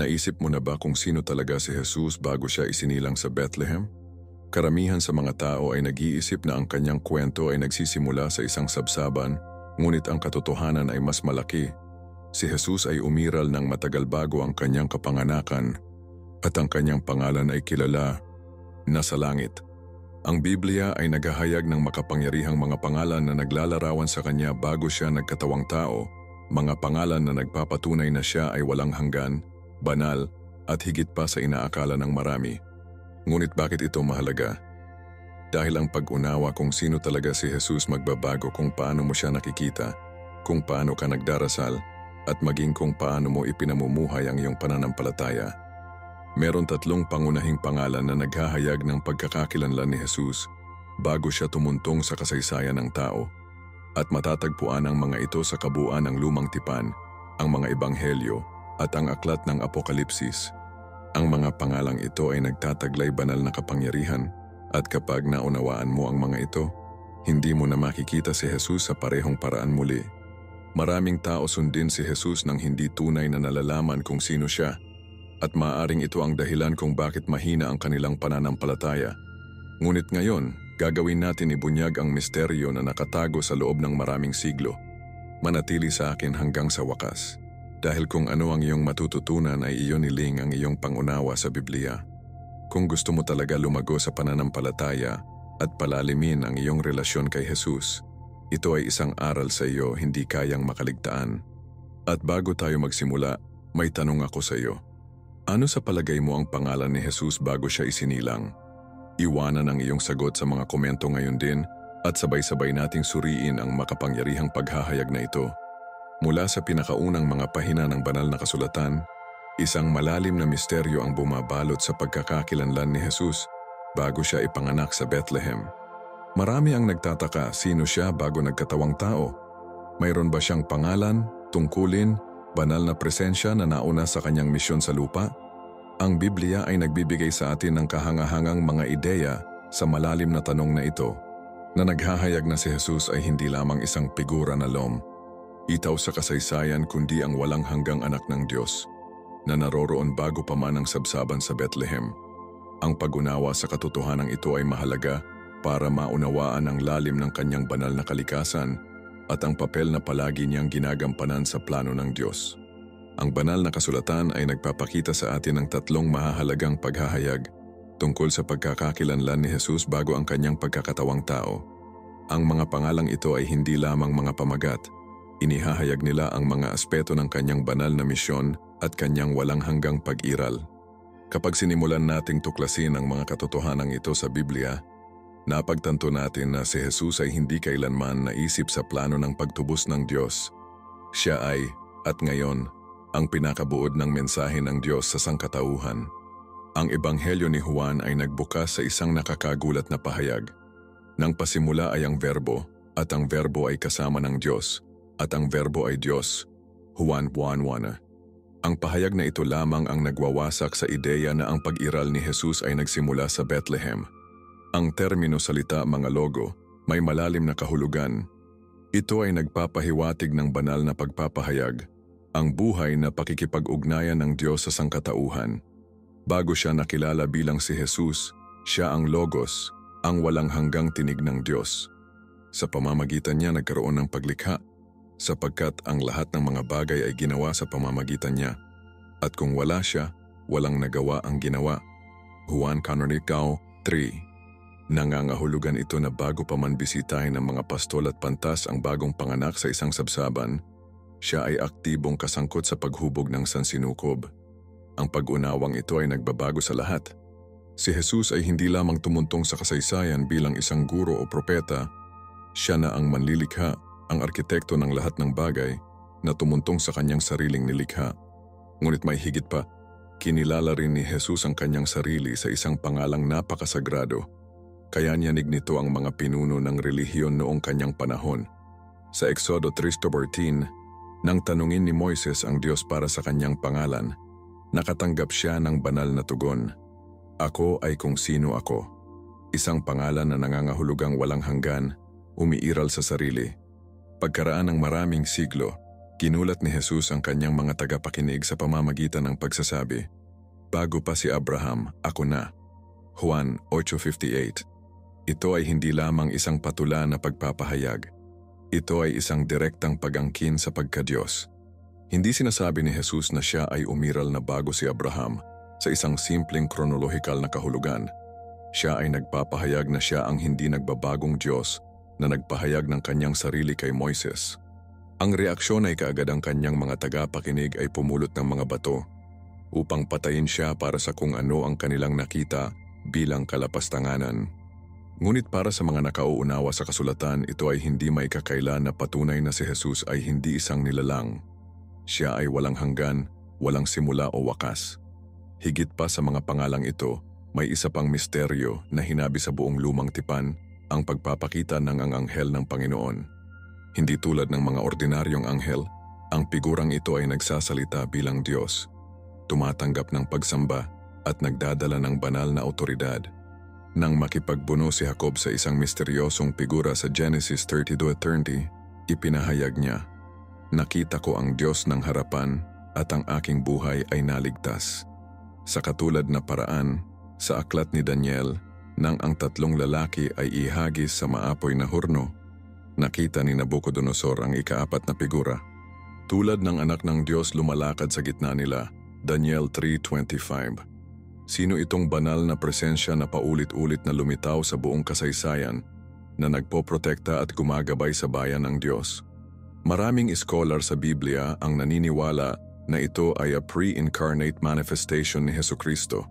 Naisip mo na ba kung sino talaga si Jesus bago siya isinilang sa Bethlehem? Karamihan sa mga tao ay nag-iisip na ang kanyang kwento ay nagsisimula sa isang sabsaban, ngunit ang katotohanan ay mas malaki. Si Jesus ay umiral ng matagal bago ang kanyang kapanganakan at ang kanyang pangalan ay kilala na sa langit. Ang Biblia ay naghahayag ng makapangyarihang mga pangalan na naglalarawan sa kanya bago siya nagkatawang tao, mga pangalan na nagpapatunay na siya ay walang hanggan, banal, at higit pa sa inaakala ng marami. Ngunit bakit ito mahalaga? Dahil ang pag-unawa kung sino talaga si Jesus magbabago kung paano mo siya nakikita, kung paano ka nagdarasal, at maging kung paano mo ipinamumuhay ang iyong pananampalataya. Meron 3 pangunahing pangalan na naghahayag ng pagkakakilanlan ni Jesus bago siya tumuntong sa kasaysayan ng tao, at matatagpuan ang mga ito sa kabuuan ng Lumang Tipan, ang mga Ebanghelyo, at ang aklat ng Apokalipsis. Ang mga pangalang ito ay nagtataglay banal na kapangyarihan, at kapag naunawaan mo ang mga ito, hindi mo na makikita si Jesus sa parehong paraan muli. Maraming tao sundin si Jesus nang hindi tunay na nalalaman kung sino siya, at maaaring ito ang dahilan kung bakit mahina ang kanilang pananampalataya. Ngunit ngayon, gagawin natin ibunyag ang misteryo na nakatago sa loob ng maraming siglo. Manatili sa akin hanggang sa wakas. Dahil kung ano ang iyong matututunan ay iyon niling ang iyong pangunawa sa Biblia. Kung gusto mo talaga lumago sa pananampalataya at palalimin ang iyong relasyon kay Jesus, ito ay isang aral sa iyo hindi kayang makaligtaan. At bago tayo magsimula, may tanong ako sa iyo. Ano sa palagay mo ang pangalan ni Jesus bago siya isinilang? Iwanan ang iyong sagot sa mga komento ngayon din at sabay-sabay nating suriin ang makapangyarihang paghahayag na ito. Mula sa pinakaunang mga pahina ng banal na kasulatan, isang malalim na misteryo ang bumabalot sa pagkakakilanlan ni Jesus bago siya ipanganak sa Bethlehem. Marami ang nagtataka sino siya bago nagkatawang tao. Mayroon ba siyang pangalan, tungkulin, banal na presensya na nauna sa kanyang misyon sa lupa? Ang Biblia ay nagbibigay sa atin ng kahangahangang mga ideya sa malalim na tanong na ito, na naghahayag na si Jesus ay hindi lamang isang figura na lom, itaw sa kasaysayan kundi ang walang hanggang anak ng Diyos, na naroroon bago pa man ang sabsaban sa Bethlehem. Ang pag-unawa sa katotohanan ito ay mahalaga para maunawaan ang lalim ng kanyang banal na kalikasan at ang papel na palagi niyang ginagampanan sa plano ng Diyos. Ang banal na kasulatan ay nagpapakita sa atin ng 3 mahahalagang paghahayag tungkol sa pagkakakilanlan ni Jesus bago ang kanyang pagkakatawang tao. Ang mga pangalang ito ay hindi lamang mga pamagat. Inihahayag nila ang mga aspeto ng kanyang banal na misyon at kanyang walang hanggang pag-iral. Kapag sinimulan nating tuklasin ang mga katotohanan ito sa Biblia, napagtanto natin na si Jesus ay hindi kailanman naisip sa plano ng pagtubos ng Diyos. Siya ay, at ngayon, ang pinakabuod ng mensahe ng Diyos sa sangkatauhan. Ang Ebanghelyo ni Juan ay nagbukas sa isang nakakagulat na pahayag. Nang pasimula ay ang Verbo, at ang Verbo ay kasama ng Diyos, at ang Verbo ay Diyos. Juan 1:1. Ang pahayag na ito lamang ang nagwawasak sa ideya na ang pag-iral ni Jesus ay nagsimula sa Bethlehem. Ang termino salita mga logo may malalim na kahulugan. Ito ay nagpapahiwatig ng banal na pagpapahayag, ang buhay na pakikipag-ugnayan ng Diyos sa sangkatauhan. Bago siya nakilala bilang si Jesus, siya ang Logos, ang walang hanggang tinig ng Diyos. Sa pamamagitan niya nagkaroon ng paglikha, sapagkat ang lahat ng mga bagay ay ginawa sa pamamagitan niya. At kung wala siya, walang nagawa ang ginawa. Juan 3. Nangangahulugan ito na bago pa man bisitahin ng mga pastol at pantas ang bagong panganak sa isang sabsaban, siya ay aktibong kasangkot sa paghubog ng sansinukob. Ang pag-unawang ito ay nagbabago sa lahat. Si Jesus ay hindi lamang tumuntong sa kasaysayan bilang isang guro o propeta, siya na ang manlilikha, ang arkitekto ng lahat ng bagay na tumuntong sa kanyang sariling nilikha. Ngunit may higit pa, kinilala rin ni Jesus ang kanyang sarili sa isang pangalang napakasagrado. Kaya niyanig nito ang mga pinuno ng relihiyon noong kanyang panahon. Sa Exodo 3:14, nang tanungin ni Moises ang Diyos para sa kanyang pangalan, nakatanggap siya ng banal na tugon. Ako ay kung sino ako. Isang pangalan na nangangahulugang walang hanggan, umiiral sa sarili. Pagkaraan ng maraming siglo, Ginulat ni Jesus ang kanyang mga tagapakinig sa pamamagitan ng pagsasabi, "Bago pa si Abraham, ako na." Juan 8:58. Ito ay hindi lamang isang patula na pagpapahayag. Ito ay isang direktang pag-angkin sa pagka-Diyos. Hindi sinasabi ni Jesus na siya ay umiral na bago si Abraham sa isang simpleng kronolohikal na kahulugan. Siya ay nagpapahayag na siya ang hindi nagbabagong Diyos na nagpahayag ng kanyang sarili kay Moises. Ang reaksyon ay kaagad ang kanyang mga tagapakinig ay pumulot ng mga bato upang patayin siya para sa kung ano ang kanilang nakita bilang kalapastanganan. Ngunit para sa mga nakauunawa sa kasulatan, ito ay hindi may kakailan na patunay na si Jesus ay hindi isang nilalang. Siya ay walang hanggan, walang simula o wakas. Higit pa sa mga pangalang ito, may isa pang misteryo na hinabi sa buong lumang tipan, ang pagpapakita ng anghel ng Panginoon. Hindi tulad ng mga ordinaryong anghel, ang figurang ito ay nagsasalita bilang Diyos, tumatanggap ng pagsamba at nagdadala ng banal na awtoridad. Nang makipagbuno si Jacob sa isang misteryosong figura sa Genesis 32:30, ipinahayag niya, "Nakita ko ang Diyos ng harapan at ang aking buhay ay naligtas." Sa katulad na paraan, sa aklat ni Daniel, nang ang tatlong lalaki ay ihagis sa maapoy na hurno, nakita ni Nabucodonosor ang ikaapat na figura. Tulad ng anak ng Diyos lumalakad sa gitna nila, Daniel 3:25. Sino itong banal na presensya na paulit-ulit na lumitaw sa buong kasaysayan na nagpoprotekta at gumagabay sa bayan ng Diyos? Maraming scholar sa Biblia ang naniniwala na ito ay a pre-incarnate manifestation ni Hesukristo.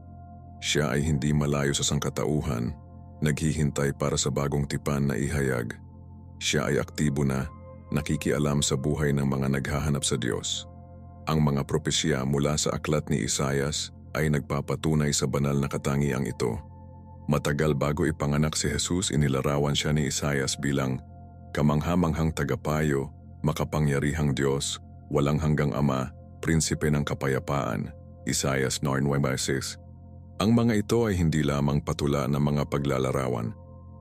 Siya ay hindi malayo sa sangkatauhan, naghihintay para sa bagong tipan na ihayag. Siya ay aktibo na, nakikialam sa buhay ng mga naghahanap sa Diyos. Ang mga propesya mula sa aklat ni Isaias ay nagpapatunay sa banal na katangiang ito. Matagal bago ipanganak si Jesus, inilarawan siya ni Isaias bilang kamanghamanghang tagapayo, makapangyarihang Diyos, walang hanggang Ama, prinsipe ng kapayapaan, Isaias 9:6. Ang mga ito ay hindi lamang patula ng mga paglalarawan.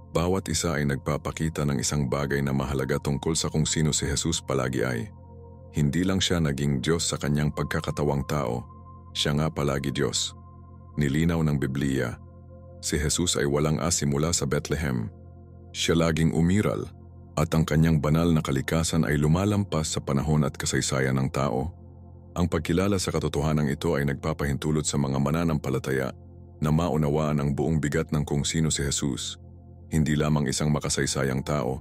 Bawat isa ay nagpapakita ng isang bagay na mahalaga tungkol sa kung sino si Jesus palagi ay. Hindi lang siya naging Diyos sa kanyang pagkakatawang tao, siya nga palagi Diyos. Nilinaw ng Biblia, si Jesus ay walang simula sa Bethlehem. Siya laging umiral, at ang kanyang banal na kalikasan ay lumalampas sa panahon at kasaysayan ng tao. Ang pagkilala sa katotohanan ito ay nagpapahintulot sa mga mananampalataya na maunawaan ang buong bigat ng kung sino si Jesus. Hindi lamang isang makasaysayang tao,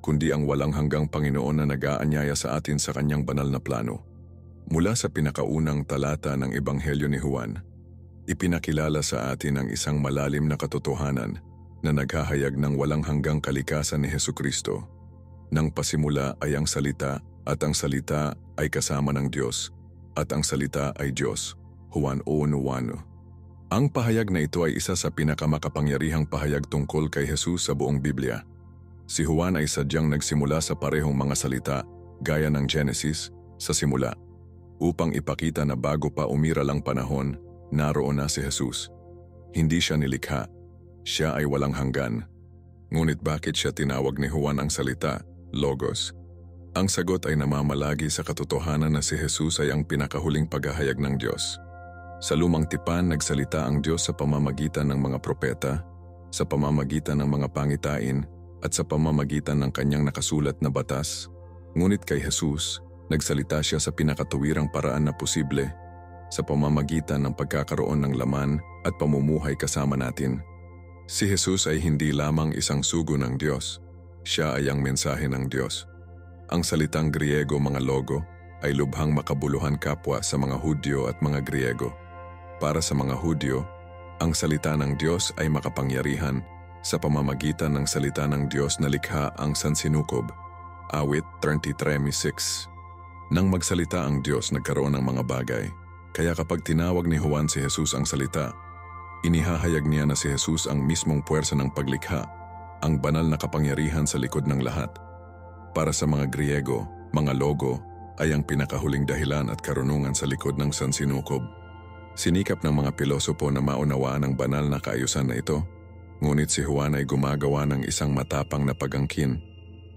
kundi ang walang hanggang Panginoon na nag-aanyaya sa atin sa kanyang banal na plano. Mula sa pinakaunang talata ng Ebanghelyo ni Juan, ipinakilala sa atin ang isang malalim na katotohanan na naghahayag ng walang hanggang kalikasan ni Hesukristo. Nang pasimula ay ang salita, at ang salita ay kasama ng Diyos, at ang salita ay Diyos. Juan 1:1. Ang pahayag na ito ay isa sa pinakamakapangyarihang pahayag tungkol kay Jesus sa buong Biblia. Si Juan ay sadyang nagsimula sa parehong mga salita, gaya ng Genesis, sa simula, upang ipakita na bago pa umiral ang panahon, naroon na si Jesus. Hindi siya nilikha, siya ay walang hanggan. Ngunit bakit siya tinawag ni Juan ang salita, Logos? Ang sagot ay namamalagi sa katotohanan na si Jesus ay ang pinakahuling paghahayag ng Diyos. Sa lumang tipan, nagsalita ang Diyos sa pamamagitan ng mga propeta, sa pamamagitan ng mga pangitain, at sa pamamagitan ng kanyang nakasulat na batas. Ngunit kay Jesus, nagsalita siya sa pinakatuwirang paraan na posible, sa pamamagitan ng pagkakaroon ng laman at pamumuhay kasama natin. Si Jesus ay hindi lamang isang sugo ng Diyos, siya ay ang mensahe ng Diyos. Ang salitang Griego mga logo ay lubhang makabuluhan kapwa sa mga Hudyo at mga Griego. Para sa mga Hudyo, ang salita ng Diyos ay makapangyarihan sa pamamagitan ng salita ng Diyos na likha ang sansinukob. Awit 33:6. Nang magsalita ang Diyos, nagkaroon ng mga bagay. Kaya kapag tinawag ni Juan si Jesus ang salita, inihahayag niya na si Jesus ang mismong puwersa ng paglikha, ang banal na kapangyarihan sa likod ng lahat. Para sa mga Griego, mga logo ay ang pinakahuling dahilan at karunungan sa likod ng sansinukob. Sinikap ng mga pilosopo na maunawaan ang banal na kaayusan na ito, ngunit si Juan ay gumagawa ng isang matapang na pag-angkin.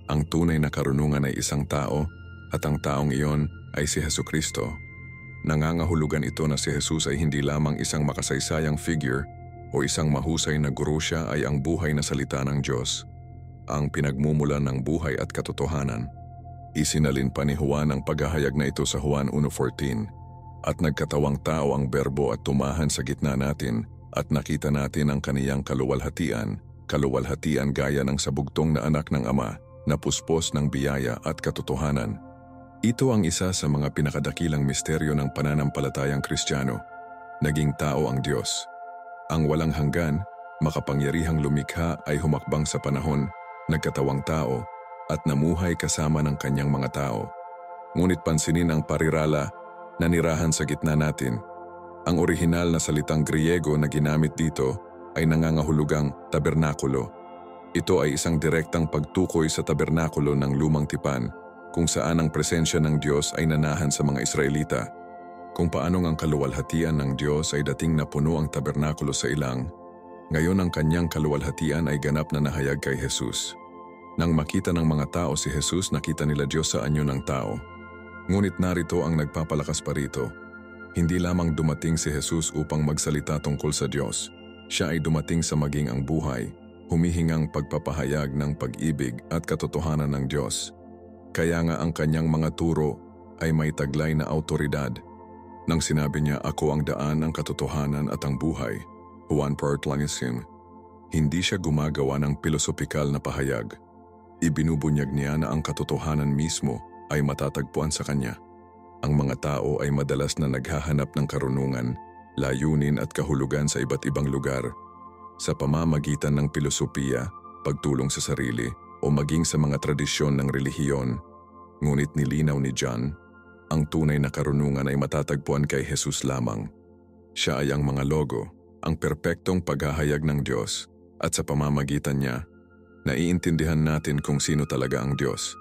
Ang tunay na karunungan ay isang tao at ang taong iyon ay si Hesukristo. Nangangahulugan ito na si Jesus ay hindi lamang isang makasaysayang figure o isang mahusay na guro, siya ay ang buhay na salita ng Diyos, ang pinagmumulan ng buhay at katotohanan. Isinalin pa ni Juan ang paghahayag na ito sa Juan 1:14, "At nagkatawang tao ang berbo at tumahan sa gitna natin, at nakita natin ang kaniyang kaluwalhatian gaya ng sabugtong na anak ng Ama, na puspos ng biyaya at katotohanan." Ito ang isa sa mga pinakadakilang misteryo ng pananampalatayang Kristiyano. Naging tao ang Diyos. Ang walang hanggan, makapangyarihang lumikha ay humakbang sa panahon, nagkatawang tao, at namuhay kasama ng kanyang mga tao. Ngunit pansinin ang parirala na nirahan sa gitna natin. Ang orihinal na salitang Griego na ginamit dito ay nangangahulugang tabernakulo. Ito ay isang direktang pagtukoy sa tabernakulo ng lumang tipan, kung saan ang presensya ng Diyos ay nanahan sa mga Israelita. Kung paanong ang kaluwalhatian ng Diyos ay dating napuno ang tabernakulo sa ilang, ngayon ang kanyang kaluwalhatian ay ganap na nahayag kay Jesus. Nang makita ng mga tao si Jesus, nakita nila Diyos sa anyo ng tao. Ngunit narito ang nagpapalakas pa rito. Hindi lamang dumating si Jesus upang magsalita tungkol sa Diyos. Siya ay dumating sa maging ang buhay, humihingang pagpapahayag ng pag-ibig at katotohanan ng Diyos. Kaya nga ang kanyang mga turo ay may taglay na awtoridad. Nang sinabi niya, "Ako ang daan, ang katotohanan at ang buhay," Juan 4:20, hindi siya gumagawa ng pilosopikal na pahayag. Ibinubunyag niya na ang katotohanan mismo ay matatagpuan sa kanya. Ang mga tao ay madalas na naghahanap ng karunungan, layunin at kahulugan sa iba't ibang lugar, sa pamamagitan ng pilosopiya, pagtulong sa sarili, o maging sa mga tradisyon ng relihiyon. Ngunit nilinaw ni John, ang tunay na karunungan ay matatagpuan kay Jesus lamang. Siya ay ang mga logo, ang perpektong paghahayag ng Diyos, at sa pamamagitan niya, naiintindihan natin kung sino talaga ang Diyos.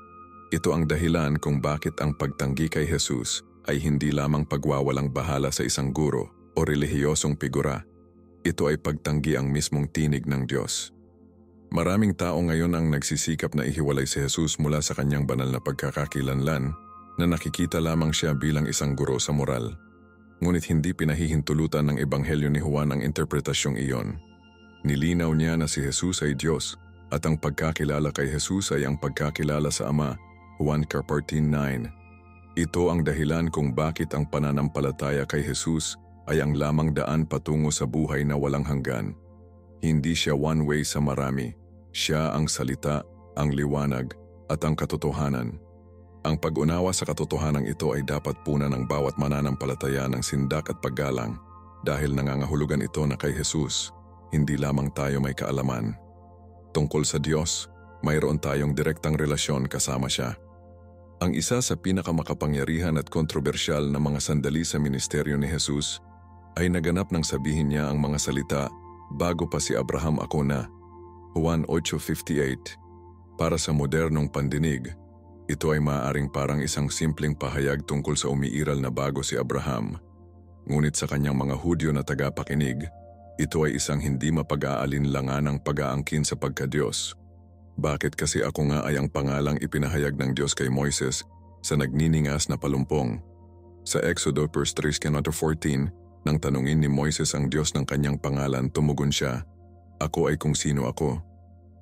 Ito ang dahilan kung bakit ang pagtanggi kay Jesus ay hindi lamang pagwawalang bahala sa isang guro o relihiyosong figura. Ito ay pagtanggi ang mismong tinig ng Diyos. Maraming tao ngayon ang nagsisikap na ihiwalay si Jesus mula sa kanyang banal na pagkakakilanlan, na nakikita lamang siya bilang isang guro sa moral. Ngunit hindi pinahihintulutan ng Ebanghelyo ni Juan ang interpretasyong iyon. Nilinaw niya na si Jesus ay Diyos, at ang pagkakilala kay Jesus ay ang pagkakilala sa Ama, Juan 14:9. Ito ang dahilan kung bakit ang pananampalataya kay Jesus ay ang lamang daan patungo sa buhay na walang hanggan. Hindi siya one way sa marami. Siya ang salita, ang liwanag, at ang katotohanan. Ang pag-unawa sa katotohanan ito ay dapat punan ng bawat mananampalataya ng sindak at paggalang, dahil nangangahulugan ito na kay Jesus, hindi lamang tayo may kaalaman. Tungkol sa Diyos, mayroon tayong direktang relasyon kasama siya. Ang isa sa pinakamakapangyarihan at kontrobersyal na mga sandali sa ministeryo ni Jesus ay naganap nang sabihin niya ang mga salita, "Bago pa si Abraham ako na," Juan 8:58. Para sa modernong pandinig, ito ay maaaring parang isang simpleng pahayag tungkol sa umiiral na bago si Abraham. Ngunit sa kanyang mga Hudyo na tagapakinig, ito ay isang hindi mapag-aalinlanganang pag-aangkin sa pagka-Diyos. Bakit kasi ako nga ay ang pangalang ipinahayag ng Diyos kay Moises sa nagniningas na palumpong? Sa Exodo 3:14, nang tanungin ni Moises ang Diyos ng kanyang pangalan, tumugon siya, "Ako ay kung sino ako."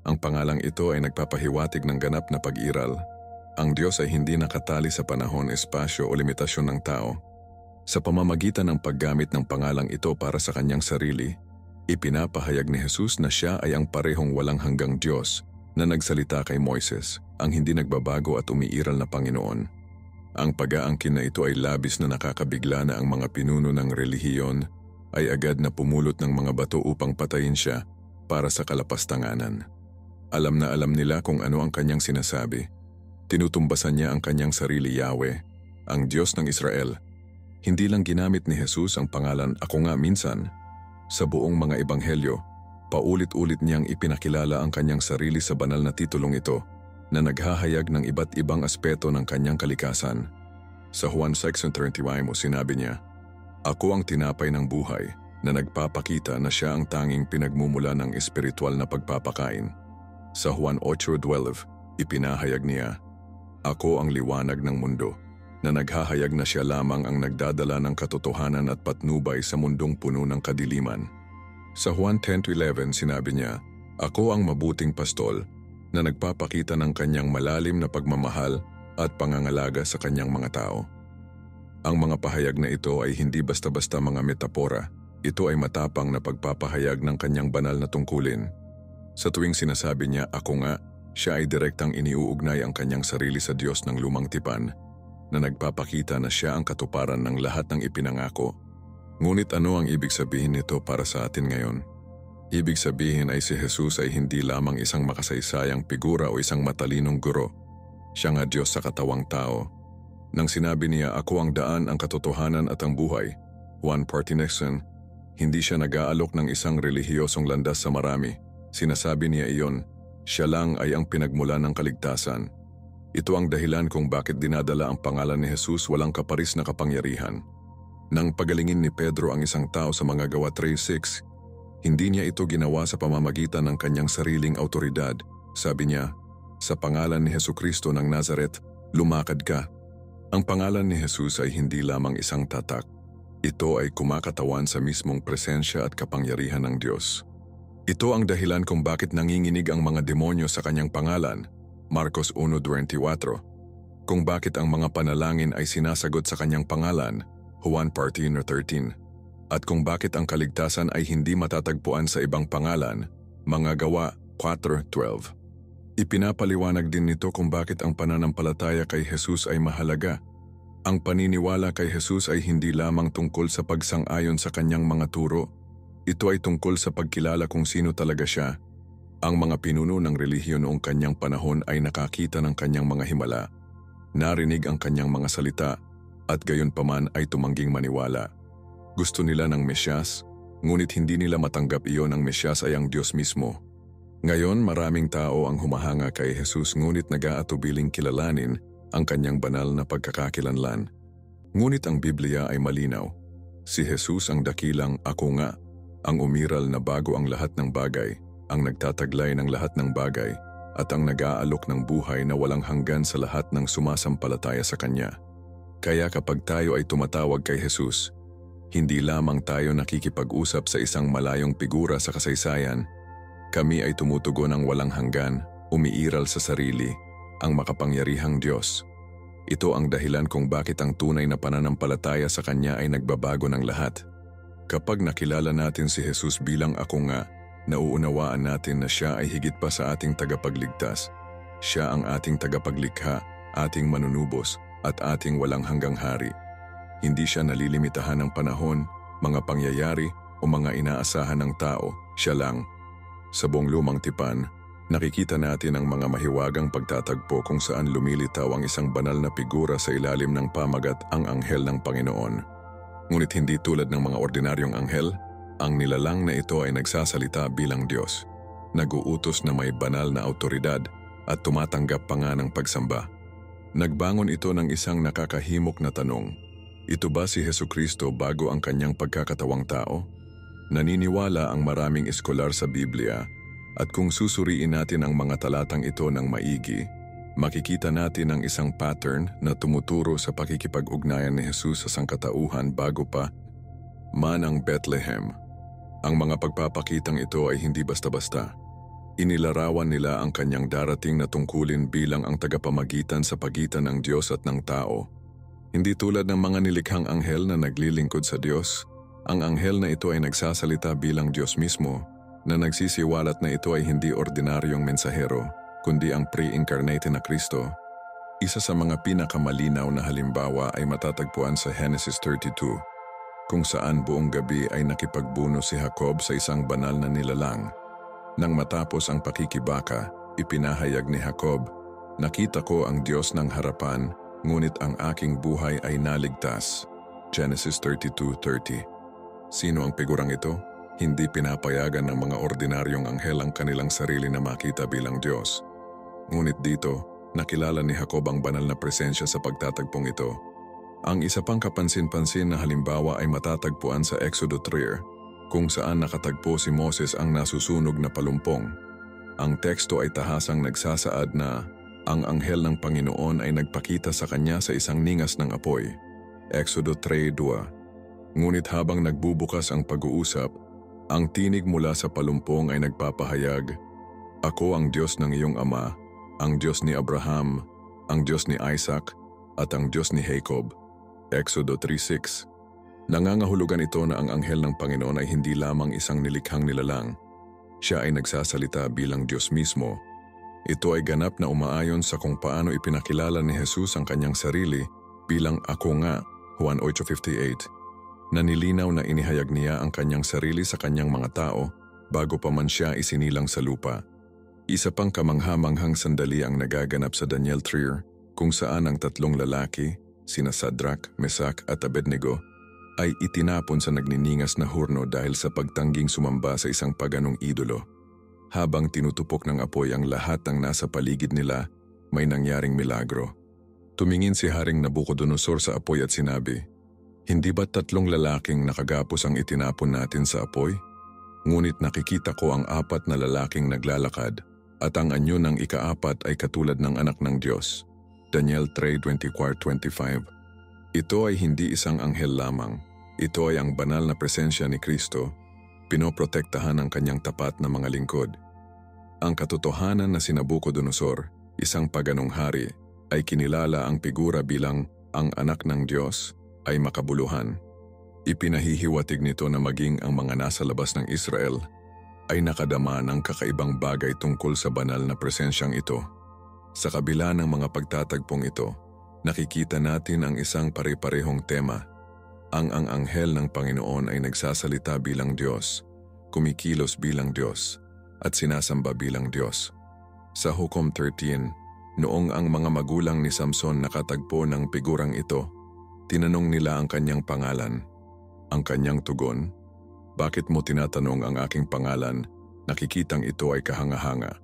Ang pangalang ito ay nagpapahiwatig ng ganap na pag-iral. Ang Diyos ay hindi nakatali sa panahon, espasyo o limitasyon ng tao. Sa pamamagitan ng paggamit ng pangalang ito para sa kanyang sarili, ipinapahayag ni Jesus na siya ay ang parehong walang hanggang Diyos na nagsalita kay Moises, ang hindi nagbabago at umiiral na Panginoon. Ang pag-aangkin na ito ay labis na nakakabigla na ang mga pinuno ng relihiyon ay agad na pumulot ng mga bato upang patayin siya para sa kalapastanganan. Alam na alam nila kung ano ang kanyang sinasabi. Tinutumbasan niya ang kanyang sarili, Yahweh, ang Diyos ng Israel. Hindi lang ginamit ni Jesus ang pangalan "Ako nga" minsan. Sa buong mga ebanghelyo, paulit-ulit niyang ipinakilala ang kanyang sarili sa banal na titulong ito na naghahayag ng iba't ibang aspeto ng kanyang kalikasan. Sa Juan 6:31 sinabi niya, "Ako ang tinapay ng buhay na nagpapakita na siya ang tanging pinagmumula ng espiritual na pagpapakain." Sa Juan 8:12, ipinahayag niya, Ako ang liwanag ng mundo, na naghahayag na siya lamang ang nagdadala ng katotohanan at patnubay sa mundong puno ng kadiliman. Sa Juan 10:11 sinabi niya, "Ako ang mabuting pastol na nagpapakita ng kanyang malalim na pagmamahal at pangangalaga sa kanyang mga tao." Ang mga pahayag na ito ay hindi basta-basta mga metapora. Ito ay matapang na pagpapahayag ng kanyang banal na tungkulin. Sa tuwing sinasabi niya, "Ako nga," siya ay direktang iniuugnay ang kanyang sarili sa Diyos ng lumang tipan, na nagpapakita na siya ang katuparan ng lahat ng ipinangako. Ngunit ano ang ibig sabihin nito para sa atin ngayon? Ibig sabihin ay si Jesus ay hindi lamang isang makasaysayang figura o isang matalinong guro. Siya nga Diyos sa katawang tao. Nang sinabi niya, "Ako ang daan, ang katotohanan at ang buhay," Juan 14:9, hindi siya nag-aalok ng isang relihiyosong landas sa marami. Sinasabi niya iyon, siya lang ay ang pinagmulan ng kaligtasan. Ito ang dahilan kung bakit dinadala ang pangalan ni Jesus walang kaparis na kapangyarihan. Nang pagalingin ni Pedro ang isang tao sa mga Gawa 3:6, hindi niya ito ginawa sa pamamagitan ng kanyang sariling autoridad. Sabi niya, "Sa pangalan ni Hesukristo ng Nazaret, lumakad ka." Ang pangalan ni Jesus ay hindi lamang isang tatak. Ito ay kumakatawan sa mismong presensya at kapangyarihan ng Diyos. Ito ang dahilan kung bakit nanginginig ang mga demonyo sa kanyang pangalan, Marcos 1:24. Kung bakit ang mga panalangin ay sinasagot sa kanyang pangalan, Juan 14:13. At kung bakit ang kaligtasan ay hindi matatagpuan sa ibang pangalan, mga Gawa 4:12. Ipinapaliwanag din nito kung bakit ang pananampalataya kay Jesus ay mahalaga. Ang paniniwala kay Jesus ay hindi lamang tungkol sa pagsang-ayon sa kanyang mga turo. Ito ay tungkol sa pagkilala kung sino talaga siya. Ang mga pinuno ng relihiyon noong kanyang panahon ay nakakita ng kanyang mga himala, narinig ang kanyang mga salita, at gayon paman ay tumangging maniwala. Gusto nila ng Mesyas, ngunit hindi nila matanggap iyon ang Mesyas ay ang Diyos mismo. Ngayon maraming tao ang humahanga kay Jesus ngunit nag-aatubiling kilalanin ang kanyang banal na pagkakakilanlan. Ngunit ang Biblia ay malinaw. Si Jesus ang dakilang "Ako nga," ang umiral na bago ang lahat ng bagay, ang nagtataglay ng lahat ng bagay, at ang nag-aalok ng buhay na walang hanggan sa lahat ng sumasampalataya sa Kanya. Kaya kapag tayo ay tumatawag kay Jesus, hindi lamang tayo nakikipag-usap sa isang malayong figura sa kasaysayan, kami ay tumutugon ng walang hanggan, umiiral sa sarili, ang makapangyarihang Diyos. Ito ang dahilan kung bakit ang tunay na pananampalataya sa Kanya ay nagbabago ng lahat. Kapag nakilala natin si Jesus bilang "Ako nga", nauunawaan natin na siya ay higit pa sa ating tagapagligtas. Siya ang ating tagapaglikha, ating manunubos, at ating walang hanggang hari. Hindi siya nalilimitahan ng panahon, mga pangyayari, o mga inaasahan ng tao. Siya lang. Sa buong lumang tipan, nakikita natin ang mga mahiwagang pagtatagpo kung saan lumilitaw ang isang banal na figura sa ilalim ng pamagat, ang anghel ng Panginoon. Ngunit hindi tulad ng mga ordinaryong anghel, ang nilalang na ito ay nagsasalita bilang Diyos, nag-uutos na may banal na autoridad at tumatanggap pa nga ng pagsamba. Nagbangon ito ng isang nakakahimok na tanong, ito ba si Hesukristo bago ang kanyang pagkakatawang tao? Naniniwala ang maraming eskolar sa Biblia, at kung susuriin natin ang mga talatang ito ng maigi, makikita natin ang isang pattern na tumuturo sa pakikipag-ugnayan ni Jesus sa sangkatauhan bago pa man ang Bethlehem. Ang mga pagpapakitang ito ay hindi basta-basta. Inilarawan nila ang kanyang darating na tungkulin bilang ang tagapamagitan sa pagitan ng Diyos at ng tao. Hindi tulad ng mga nilikhang anghel na naglilingkod sa Diyos, ang anghel na ito ay nagsasalita bilang Diyos mismo, na nagsisiwalat na ito ay hindi ordinaryong mensahero, kundi ang pre-incarnate na Kristo. Isa sa mga pinakamalinaw na halimbawa ay matatagpuan sa Genesis 32, kung saan buong gabi ay nakipagbuno si Jacob sa isang banal na nilalang. Nang matapos ang pakikibaka, ipinahayag ni Jacob, "Nakita ko ang Diyos ng harapan, ngunit ang aking buhay ay naligtas." Genesis 32:30. Sino ang figurang ito? Hindi pinapayagan ng mga ordinaryong anghel ang kanilang sarili na makita bilang Diyos. Ngunit dito, nakilala ni Jacob ang banal na presensya sa pagtatagpong ito. Ang isa pang kapansin-pansin na halimbawa ay matatagpuan sa Exodo 3, kung saan nakatagpo si Moses ang nasusunog na palumpong. Ang teksto ay tahasang nagsasaad na Ang anghel ng Panginoon ay nagpakita sa kanya sa isang ningas ng apoy. Exodo 3:2. Ngunit habang nagbubukas ang pag-uusap, ang tinig mula sa palumpong ay nagpapahayag, "Ako ang Diyos ng iyong ama, ang Diyos ni Abraham, ang Diyos ni Isaac, at ang Diyos ni Jacob." Exodo 3:6. Nangangahulugan ito na ang anghel ng Panginoon ay hindi lamang isang nilikhang nilalang. Siya ay nagsasalita bilang Diyos mismo. Ito ay ganap na umaayon sa kung paano ipinakilala ni Jesus ang kanyang sarili bilang "Ako nga", Juan 8:58. Nanilinaw na inihayag niya ang kanyang sarili sa kanyang mga tao bago pa man siya isinilang sa lupa. Isa pang kamangha-manghang sandali ang nagaganap sa Daniel 3 kung saan ang tatlong lalaki, sina Sadrach, Mesach at Abednego, ay itinapon sa nagniningas na hurno dahil sa pagtangging sumamba sa isang paganong idolo. Habang tinutupok ng apoy ang lahat ng nasa paligid nila, may nangyaring milagro. Tumingin si Haring Nabucodonosor sa apoy at sinabi, "Hindi ba tatlong lalaking nakagapos ang itinapon natin sa apoy? Ngunit nakikita ko ang apat na lalaking naglalakad at ang anyo ng ikaapat ay katulad ng anak ng Diyos." Daniel 3:24-25. Ito ay hindi isang anghel lamang. Ito ay ang banal na presensya ni Kristo, pinoprotektahan ng kanyang tapat na mga lingkod. Ang katotohanan na si Nabucodonosor, isang paganong hari, ay kinilala ang figura bilang ang anak ng Diyos ay makabuluhan. Ipinahihiwatig nito na maging ang mga nasa labas ng Israel ay nakadama ng kakaibang bagay tungkol sa banal na presensyang ito. Sa kabila ng mga pagtatagpong ito, nakikita natin ang isang pare-parehong tema. Ang anghel ng Panginoon ay nagsasalita bilang Diyos, kumikilos bilang Diyos, at sinasamba bilang Diyos. Sa Hukom 13, noong ang mga magulang ni Samson nakatagpo ng figurang ito, tinanong nila ang kanyang pangalan. Ang kanyang tugon, "Bakit mo tinatanong ang aking pangalan? Nakikitang ito ay kahanga-hanga."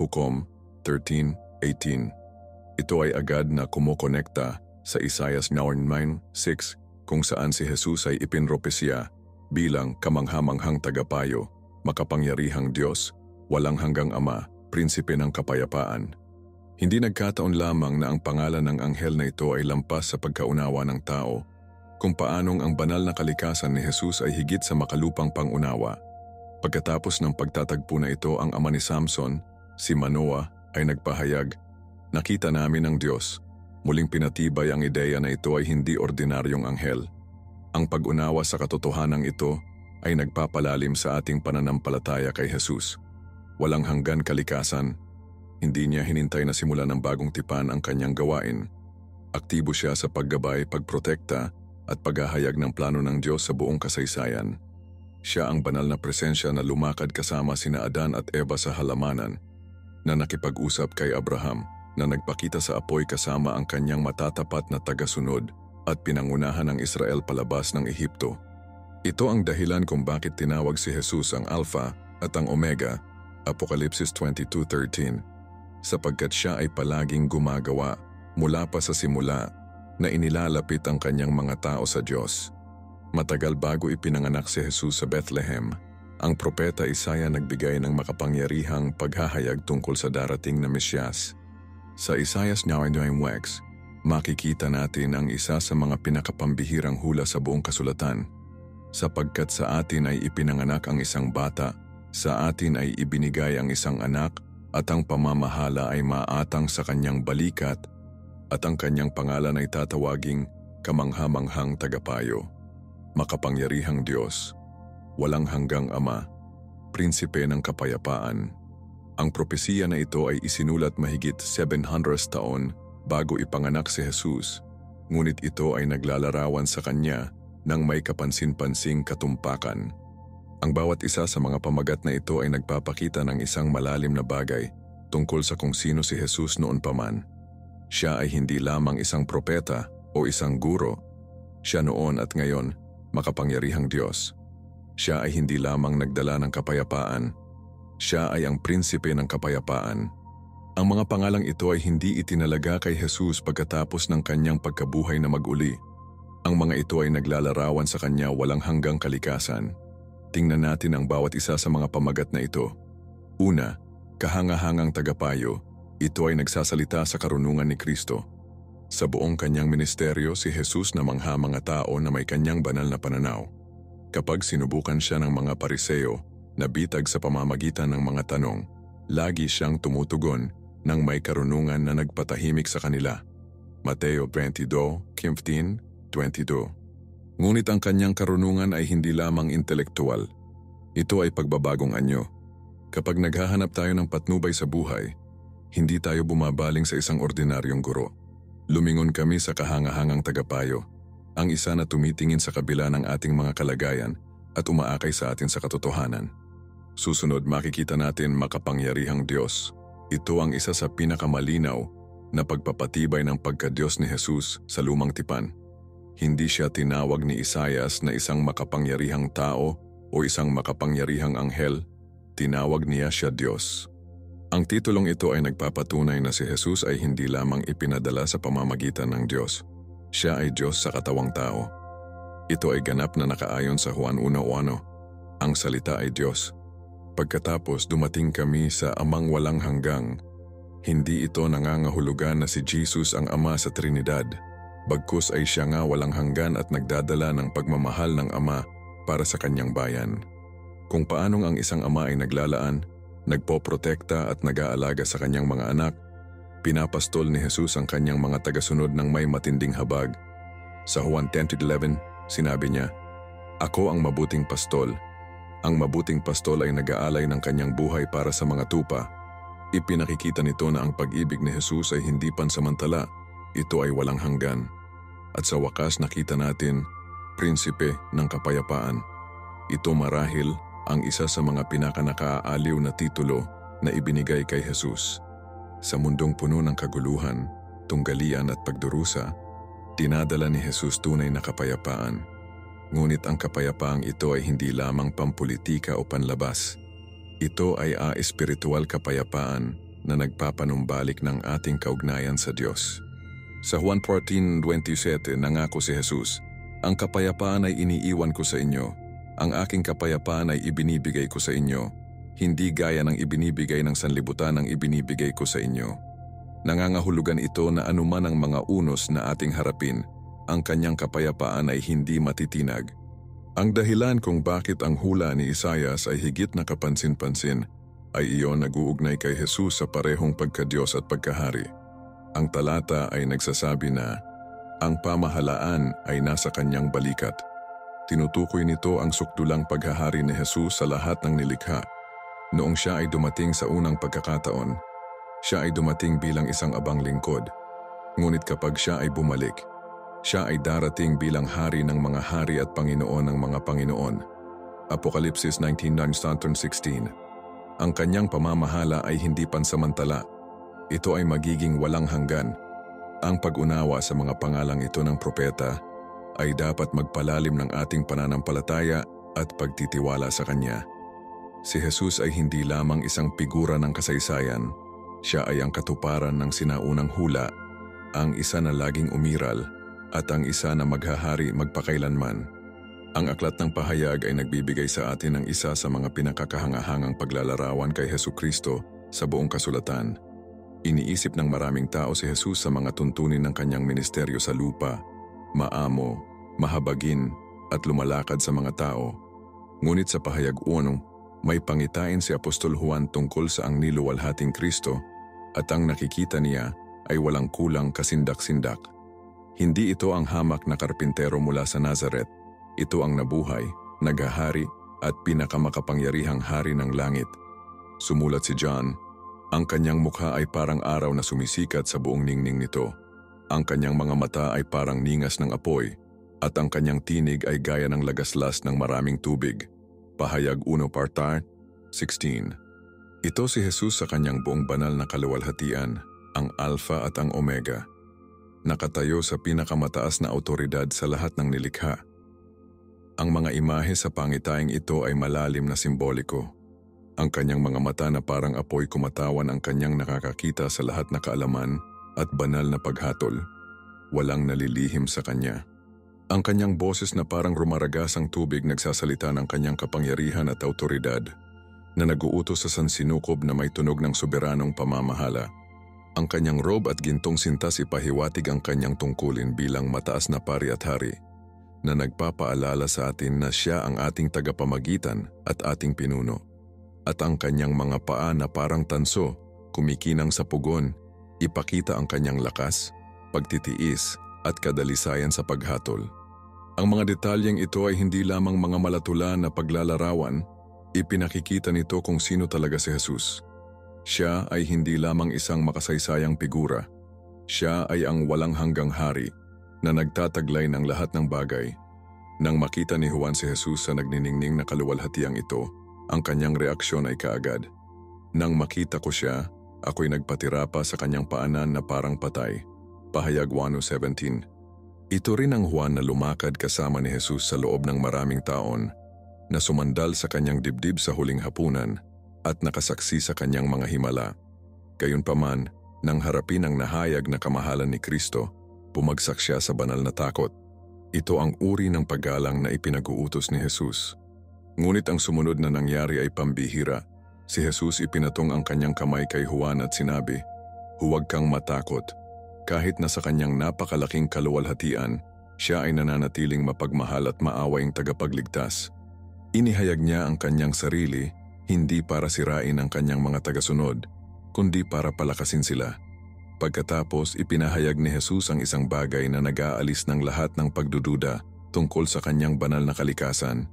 Hukom 13:18. Ito ay agad na kumokonekta sa Isaiah 9:6 kung saan si Jesus ay ipinropesya bilang kamangha-manghang tagapayo, makapangyarihang Diyos, walang hanggang Ama, prinsipe ng kapayapaan. Hindi nagkataon lamang na ang pangalan ng anghel na ito ay lampas sa pagkaunawa ng tao, kung paanong ang banal na kalikasan ni Jesus ay higit sa makalupang pangunawa. Pagkatapos ng pagtatagpo na ito, ang ama ni Samson, si Manoah, ay nagpahayag, "Nakita namin ang Diyos." Muling pinatibay ang ideya na ito ay hindi ordinaryong anghel. Ang pag-unawa sa katotohanan ito ay nagpapalalim sa ating pananampalataya kay Jesus. Walang hanggan kalikasan. Hindi niya hinintay na simulan ng bagong tipan ang kanyang gawain. Aktibo siya sa paggabay, pagprotekta at paghahayag ng plano ng Diyos sa buong kasaysayan. Siya ang banal na presensya na lumakad kasama sina Adan at Eva sa halamanan, na nakipag-usap kay Abraham, na nagpakita sa apoy kasama ang kanyang matatapat na tagasunod at pinangunahan ng Israel palabas ng Ehipto. Ito ang dahilan kung bakit tinawag si Jesus ang Alpha at ang Omega, Apokalipsis 22:13, sapagkat siya ay palaging gumagawa mula pa sa simula na inilalapit ang kanyang mga tao sa Diyos. Matagal bago ipinanganak si Jesus sa Bethlehem, ang propeta Isaiah nagbigay ng makapangyarihang paghahayag tungkol sa darating na Mesyas. Sa Isaiah 9:9, makikita natin ang isa sa mga pinakapambihirang hula sa buong kasulatan. Sapagkat sa atin ay ipinanganak ang isang bata, sa atin ay ibinigay ang isang anak, at ang pamamahala ay maatang sa kanyang balikat, at ang kanyang pangalan ay tatawaging kamangha-manghang tagapayo, makapangyarihang Diyos, walang hanggang Ama, prinsipe ng kapayapaan. Ang propesiya na ito ay isinulat mahigit 700 taon bago ipanganak si Jesus, ngunit ito ay naglalarawan sa kanya ng may kapansin-pansing katumpakan. Ang bawat isa sa mga pamagat na ito ay nagpapakita ng isang malalim na bagay tungkol sa kung sino si Jesus noon pa man. Siya ay hindi lamang isang propeta o isang guro. Siya noon at ngayon, makapangyarihang Diyos. Siya ay hindi lamang nagdala ng kapayapaan. Siya ay ang prinsipe ng kapayapaan. Ang mga pangalang ito ay hindi itinalaga kay Jesus pagkatapos ng kanyang pagkabuhay na mag-uli. Ang mga ito ay naglalarawan sa kanya walang hanggang kalikasan. Tingnan natin ang bawat isa sa mga pamagat na ito. Una, kahanga-hangang tagapayo. Ito ay nagsasalita sa karunungan ni Kristo. Sa buong kanyang ministeryo, si Jesus namangha mga tao na may kanyang banal na pananaw. Kapag sinubukan siya ng mga Pariseo na bitag sa pamamagitan ng mga tanong, lagi siyang tumutugon ng may karunungan na nagpatahimik sa kanila. Mateo 22:15-22. Ngunit ang kanyang karunungan ay hindi lamang intelektual. Ito ay pagbabagong anyo. Kapag naghahanap tayo ng patnubay sa buhay, hindi tayo bumabaling sa isang ordinaryong guro. Lumingon kami sa kahangahangang tagapayo, ang isa na tumitingin sa kabila ng ating mga kalagayan at umaakay sa atin sa katotohanan. Susunod, makikita natin makapangyarihang Diyos. Ito ang isa sa pinakamalinaw na pagpapatibay ng pagka-Diyos ni Jesus sa lumang tipan. Hindi siya tinawag ni Isaias na isang makapangyarihang tao o isang makapangyarihang anghel. Tinawag niya siya Diyos. Ang titulong ito ay nagpapatunay na si Jesus ay hindi lamang ipinadala sa pamamagitan ng Diyos. Siya ay Diyos sa katawang tao. Ito ay ganap na nakaayon sa Juan 1:1. Ang salita ay Diyos. Pagkatapos dumating kami sa Amang walang hanggang, hindi ito nangangahulugan na si Jesus ang Ama sa Trinidad. Bagkus ay siya nga walang hanggan at nagdadala ng pagmamahal ng Ama para sa kanyang bayan. Kung paanong ang isang ama ay naglalaan, nagpoprotekta at nag-aalaga sa kanyang mga anak, pinapastol ni Jesus ang kanyang mga tagasunod ng may matinding habag. Sa Juan 10:11, sinabi niya, "Ako ang mabuting pastol." Ang mabuting pastol ay nag-aalay ng kanyang buhay para sa mga tupa. Ipinakikita nito na ang pag-ibig ni Jesus ay hindi pansamantala, ito ay walang hanggan. At sa wakas nakita natin, prinsipe ng kapayapaan. Ito marahil ang isa sa mga pinakanakaaliw na titulo na ibinigay kay Jesus. Sa mundong puno ng kaguluhan, tunggalian at pagdurusa, dinadala ni Jesus tunay na kapayapaan. Ngunit ang kapayapaang ito ay hindi lamang pampolitika o panlabas. Ito ay espiritual kapayapaan na nagpapanumbalik ng ating kaugnayan sa Diyos. Sa Juan 14:27 nangako si Jesus, "Ang kapayapaan ay iniiwan ko sa inyo. Ang aking kapayapaan ay ibinibigay ko sa inyo. Hindi gaya ng ibinibigay ng sanlibutan ang ibinibigay ko sa inyo." Nangangahulugan ito na anuman ang mga unos na ating harapin, ang kanyang kapayapaan ay hindi matitinag. Ang dahilan kung bakit ang hula ni Isaias ay higit na kapansin-pansin ay iyon nag-uugnay kay Jesus sa parehong pagka-Diyos at pagkahari. Ang talata ay nagsasabi na ang pamahalaan ay nasa kanyang balikat. Tinutukoy nito ang sukdulang paghahari ni Jesus sa lahat ng nilikha. Noong siya ay dumating sa unang pagkakataon, siya ay dumating bilang isang abang lingkod. Ngunit kapag siya ay bumalik, siya ay darating bilang hari ng mga hari at Panginoon ng mga Panginoon. Apokalipsis 19:9-16. Ang kanyang pamamahala ay hindi pansamantala. Ito ay magiging walang hanggan. Ang pag-unawa sa mga pangalang ito ng propeta ay dapat magpalalim ng ating pananampalataya at pagtitiwala sa Kanya. Si Jesus ay hindi lamang isang figura ng kasaysayan, siya ay ang katuparan ng sinaunang hula, ang isa na laging umiral, at ang isa na maghahari magpakailanman. Ang aklat ng pahayag ay nagbibigay sa atin ng isa sa mga pinakakahangahangang paglalarawan kay Hesukristo sa buong kasulatan. Iniisip ng maraming tao si Jesus sa mga tuntunin ng kanyang ministeryo sa lupa, maamo, mahabagin, at lumalakad sa mga tao. Ngunit sa pahayag 1, may pangitain si Apostol Juan tungkol sa ang niluwalhating Kristo at ang nakikita niya ay walang kulang kasindak-sindak. Hindi ito ang hamak na karpintero mula sa Nazaret. Ito ang nabuhay, naghahari at pinakamakapangyarihang hari ng langit. Sumulat si John, ang kanyang mukha ay parang araw na sumisikat sa buong ningning nito. Ang kanyang mga mata ay parang ningas ng apoy at ang kanyang tinig ay gaya ng lagaslas ng maraming tubig. Pahayag 1:16. Ito si Jesus sa kanyang buong banal na kaluwalhatian, ang Alpha at ang Omega. Nakatayo sa pinakamataas na autoridad sa lahat ng nilikha. Ang mga imahe sa pangitaing ito ay malalim na simboliko. Ang kanyang mga mata na parang apoy kumatawan ang kanyang nakakakita sa lahat na kaalaman at banal na paghatol. Walang nalilihim sa kanya. Ang kanyang boses na parang rumaragasang tubig nagsasalita ng kanyang kapangyarihan at autoridad na nag-uutos sa sansinukob na may tunog ng soberanong pamamahala. Ang kanyang robe at gintong sintas ipahiwatig ang kanyang tungkulin bilang mataas na pari at hari, na nagpapaalala sa atin na siya ang ating tagapamagitan at ating pinuno. At ang kanyang mga paa na parang tanso, kumikinang sa pugon, ipakita ang kanyang lakas, pagtitiis at kadalisayan sa paghatol. Ang mga detalyeng ito ay hindi lamang mga malatulan na paglalarawan, ipinakikita nito kung sino talaga si Jesus. Siya ay hindi lamang isang makasaysayang figura. Siya ay ang walang hanggang hari na nagtataglay ng lahat ng bagay. Nang makita ni Juan si Jesus sa nagniningning na kaluwalhatiang ito, ang kanyang reaksyon ay kaagad. Nang makita ko siya, ako'y nagpatira pa sa kanyang paanan na parang patay. Pahayag 1:17. Ito rin ang Juan na lumakad kasama ni Jesus sa loob ng maraming taon, na sumandal sa kanyang dibdib sa huling hapunan at nakasaksi sa kanyang mga himala. Gayunpaman, nang harapin ang nahayag na kamahalan ni Kristo, bumagsak siya sa banal na takot. Ito ang uri ng paggalang na ipinag-uutos ni Jesus. Ngunit ang sumunod na nangyari ay pambihira. Si Jesus ipinatong ang kanyang kamay kay Juan at sinabi, "Huwag kang matakot." Kahit na sa kanyang napakalaking kaluwalhatian, siya ay nananatiling mapagmahal at maawaing tagapagligtas. Inihayag niya ang kanyang sarili, hindi para sirain ang kanyang mga tagasunod, kundi para palakasin sila. Pagkatapos, ipinahayag ni Jesus ang isang bagay na nag-aalis ng lahat ng pagdududa tungkol sa kanyang banal na kalikasan.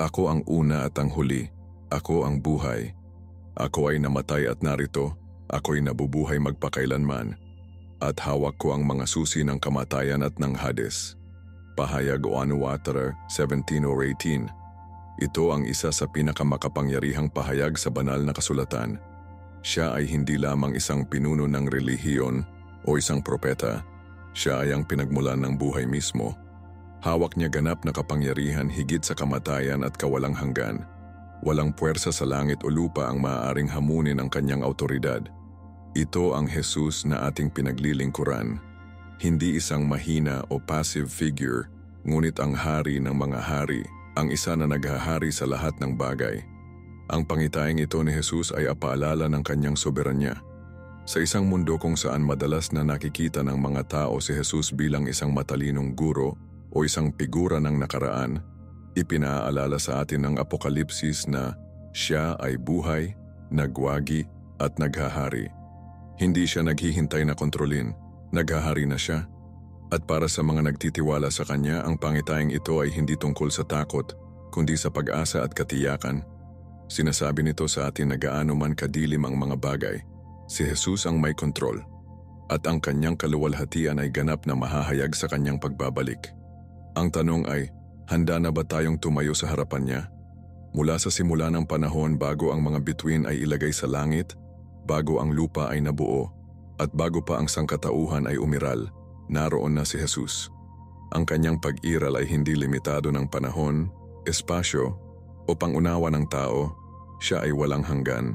Ako ang una at ang huli. Ako ang buhay. Ako ay namatay at narito. Ako'y nabubuhay magpakailanman. At hawak ko ang mga susi ng kamatayan at ng Hades. Pahayag 1:17-18. Ito ang isa sa pinakamakapangyarihang pahayag sa banal na kasulatan. Siya ay hindi lamang isang pinuno ng relihiyon o isang propeta. Siya ay ang pinagmulan ng buhay mismo. Hawak niya ganap na kapangyarihan higit sa kamatayan at kawalang hanggan. Walang puwersa sa langit o lupa ang maaaring hamunin ang kanyang awtoridad. Ito ang Jesus na ating pinaglilingkuran. Hindi isang mahina o passive figure, ngunit ang hari ng mga hari, ang isa na naghahari sa lahat ng bagay. Ang pangitaing ito ni Jesus ay apaalala ng kanyang soberanya. Sa isang mundo kung saan madalas na nakikita ng mga tao si Jesus bilang isang matalinong guro o isang figura ng nakaraan, ipinaalala sa atin ng Apokalipsis na siya ay buhay, nagwagi at naghahari. Hindi siya naghihintay na kontrolin, naghahari na siya. At para sa mga nagtitiwala sa kanya, ang pangitaing ito ay hindi tungkol sa takot, kundi sa pag-asa at katiyakan. Sinasabi nito sa atin na gaano man kadilim ang mga bagay, si Jesus ang may kontrol. At ang kanyang kaluwalhatian ay ganap na mahahayag sa kanyang pagbabalik. Ang tanong ay, handa na ba tayong tumayo sa harapan niya? Mula sa simula ng panahon bago ang mga bituin ay ilagay sa langit, bago ang lupa ay nabuo, at bago pa ang sangkatauhan ay umiral, naroon na si Jesus. Ang kanyang pag-iral ay hindi limitado ng panahon, espasyo, o pangunawa ng tao. Siya ay walang hanggan.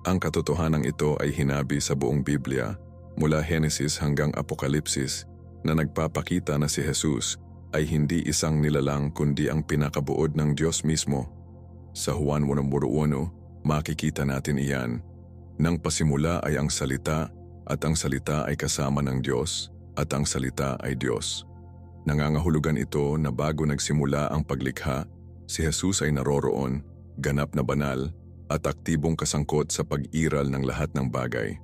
Ang katotohanan ito ay hinabi sa buong Biblia, mula Henesis hanggang Apokalipsis, na nagpapakita na si Jesus ay hindi isang nilalang kundi ang pinakabuod ng Diyos mismo. Sa Juan 1:1, makikita natin iyan. Nang pasimula ay ang salita, at ang salita ay kasama ng Diyos, at ang salita ay Diyos. Nangangahulugan ito na bago nagsimula ang paglikha, si Jesus ay naroroon, ganap na banal, at aktibong kasangkot sa pag-iral ng lahat ng bagay.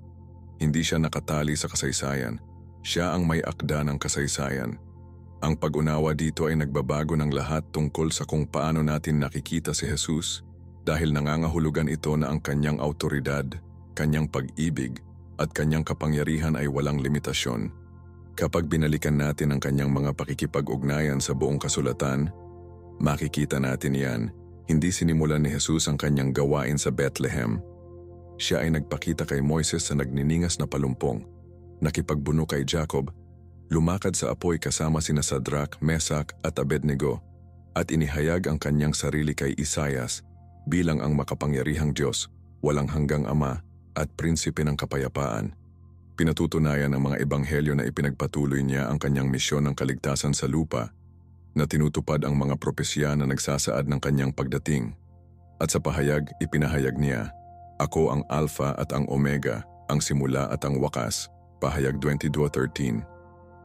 Hindi siya nakatali sa kasaysayan, siya ang may akda ng kasaysayan. Ang pag-unawa dito ay nagbabago ng lahat tungkol sa kung paano natin nakikita si Jesus, dahil nangangahulugan ito na ang kanyang awtoridad, kanyang pag-ibig, at kanyang kapangyarihan ay walang limitasyon. Kapag binalikan natin ang kanyang mga pakikipag-ugnayan sa buong kasulatan, makikita natin yan. Hindi sinimulan ni Jesus ang kanyang gawain sa Bethlehem. Siya ay nagpakita kay Moises sa nagniningas na palumpong, nakipagbuno kay Jacob, lumakad sa apoy kasama sina Sadrach, Mesach at Abednego, at inihayag ang kanyang sarili kay Isaias bilang ang makapangyarihang Diyos, walang hanggang Ama at prinsipe ng kapayapaan. Pinatutunayan ng mga ebanghelyo na ipinagpatuloy niya ang kanyang misyon ng kaligtasan sa lupa, na tinutupad ang mga propesya na nagsasaad ng kanyang pagdating. At sa pahayag, ipinahayag niya, "Ako ang Alpha at ang Omega, ang simula at ang wakas, pahayag 22:13.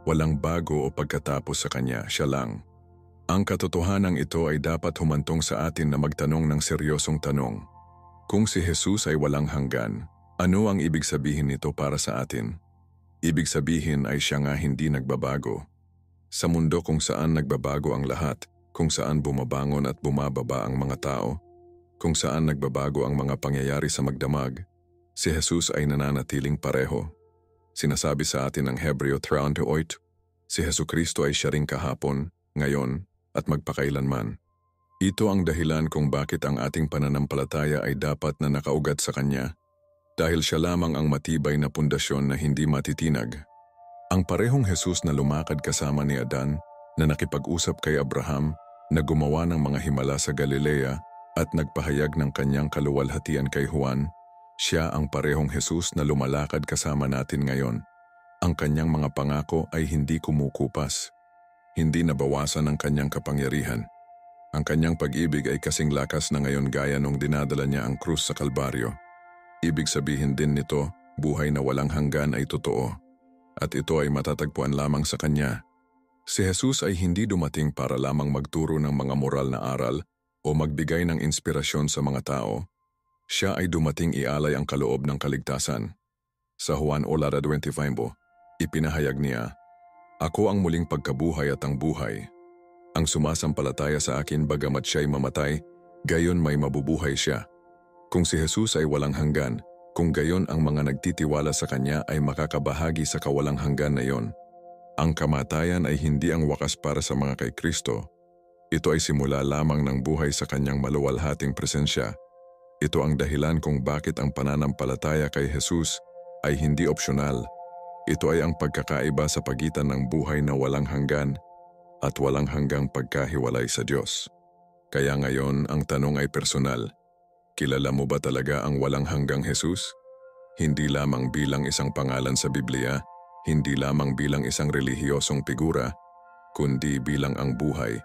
Walang bago o pagkatapos sa Kanya, siya lang. Ang katotohanan ito ay dapat humantong sa atin na magtanong ng seryosong tanong. Kung si Jesus ay walang hanggan, ano ang ibig sabihin nito para sa atin? Ibig sabihin ay siya nga hindi nagbabago. Sa mundo kung saan nagbabago ang lahat, kung saan bumabangon at bumababa ang mga tao, kung saan nagbabago ang mga pangyayari sa magdamag, si Jesus ay nananatiling pareho. Sinasabi sa atin ng Hebreo 3:8, si Jesucristo ay siya ring kahapon, ngayon, at magpakailanman. Ito ang dahilan kung bakit ang ating pananampalataya ay dapat na nakaugat sa Kanya, dahil siya lamang ang matibay na pundasyon na hindi matitinag. Ang parehong Jesus na lumakad kasama ni Adan, na nakipag-usap kay Abraham, na gumawa ng mga himala sa Galilea at nagpahayag ng kanyang kaluwalhatian kay Juan, siya ang parehong Jesus na lumalakad kasama natin ngayon. Ang kanyang mga pangako ay hindi kumukupas. Hindi nabawasan ang kanyang kapangyarihan. Ang kanyang pag-ibig ay kasing lakas na ngayon gaya nung dinadala niya ang krus sa Kalbaryo. Ibig sabihin din nito, buhay na walang hanggan ay totoo. At ito ay matatagpuan lamang sa Kanya. Si Jesus ay hindi dumating para lamang magturo ng mga moral na aral o magbigay ng inspirasyon sa mga tao. Siya ay dumating ialay ang kaloob ng kaligtasan. Sa Juan 1:25, ipinahayag niya, "Ako ang muling pagkabuhay at ang buhay. Ang sumasampalataya sa akin bagamat siya'y mamatay, gayon may mabubuhay siya." Kung si Jesus ay walang hanggan, kung gayon ang mga nagtitiwala sa Kanya ay makakabahagi sa kawalang hanggan na iyon. Ang kamatayan ay hindi ang wakas para sa mga kay Kristo. Ito ay simula lamang ng buhay sa Kanyang maluwalhating presensya. Ito ang dahilan kung bakit ang pananampalataya kay Jesus ay hindi opsyonal. Ito ay ang pagkakaiba sa pagitan ng buhay na walang hanggan at walang hanggang pagkahiwalay sa Diyos. Kaya ngayon ang tanong ay personal. Kilala mo ba talaga ang walang hanggang Jesus? Hindi lamang bilang isang pangalan sa Biblia, hindi lamang bilang isang relihiyosong figura, kundi bilang ang buhay,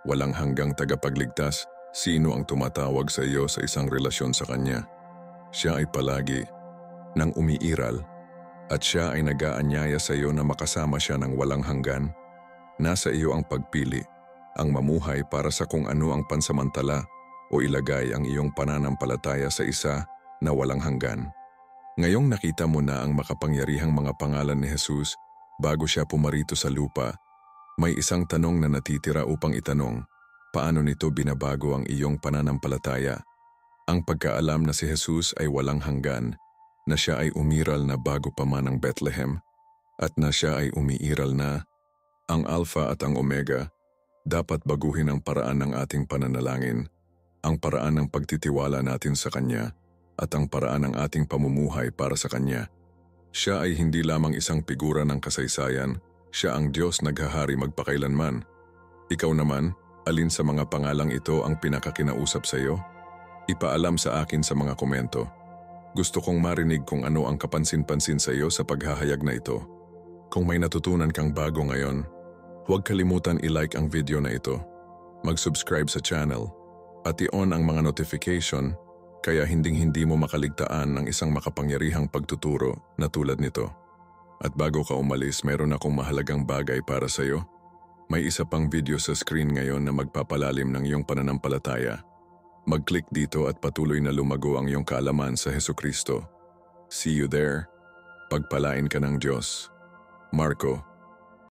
walang hanggang tagapagligtas. Sino ang tumatawag sa iyo sa isang relasyon sa Kanya? Siya ay palagi nang umiiral at siya ay nag-aanyaya sa iyo na makasama siya ng walang hanggan. Nasa iyo ang pagpili, ang mamuhay para sa kung ano ang pansamantala o ilagay ang iyong pananampalataya sa isa na walang hanggan. Ngayong nakita mo na ang makapangyarihang mga pangalan ni Jesus bago siya pumarito sa lupa, may isang tanong na natitira upang itanong. Paano nito binabago ang iyong pananampalataya? Ang pagkaalam na si Jesus ay walang hanggan, na siya ay umiral na bago pa man ang Bethlehem, at na siya ay umiiral na, ang Alpha at ang Omega, dapat baguhin ang paraan ng ating pananalangin, ang paraan ng pagtitiwala natin sa Kanya, at ang paraan ng ating pamumuhay para sa Kanya. Siya ay hindi lamang isang figura ng kasaysayan, siya ang Diyos naghahari magpakailanman. Ikaw naman, alin sa mga pangalang ito ang pinakakinausap sa iyo? Ipaalam sa akin sa mga komento. Gusto kong marinig kung ano ang kapansin-pansin sa iyo sa paghahayag na ito. Kung may natutunan kang bago ngayon, huwag kalimutan i-like ang video na ito, mag-subscribe sa channel, at i-on ang mga notification kaya hinding-hindi mo makaligtaan ng isang makapangyarihang pagtuturo na tulad nito. At bago ka umalis, meron akong mahalagang bagay para sa iyo. May isa pang video sa screen ngayon na magpapalalim ng iyong pananampalataya. Mag-click dito at patuloy na lumago ang iyong kaalaman sa Jesucristo. See you there. Pagpalain ka ng Diyos. Marco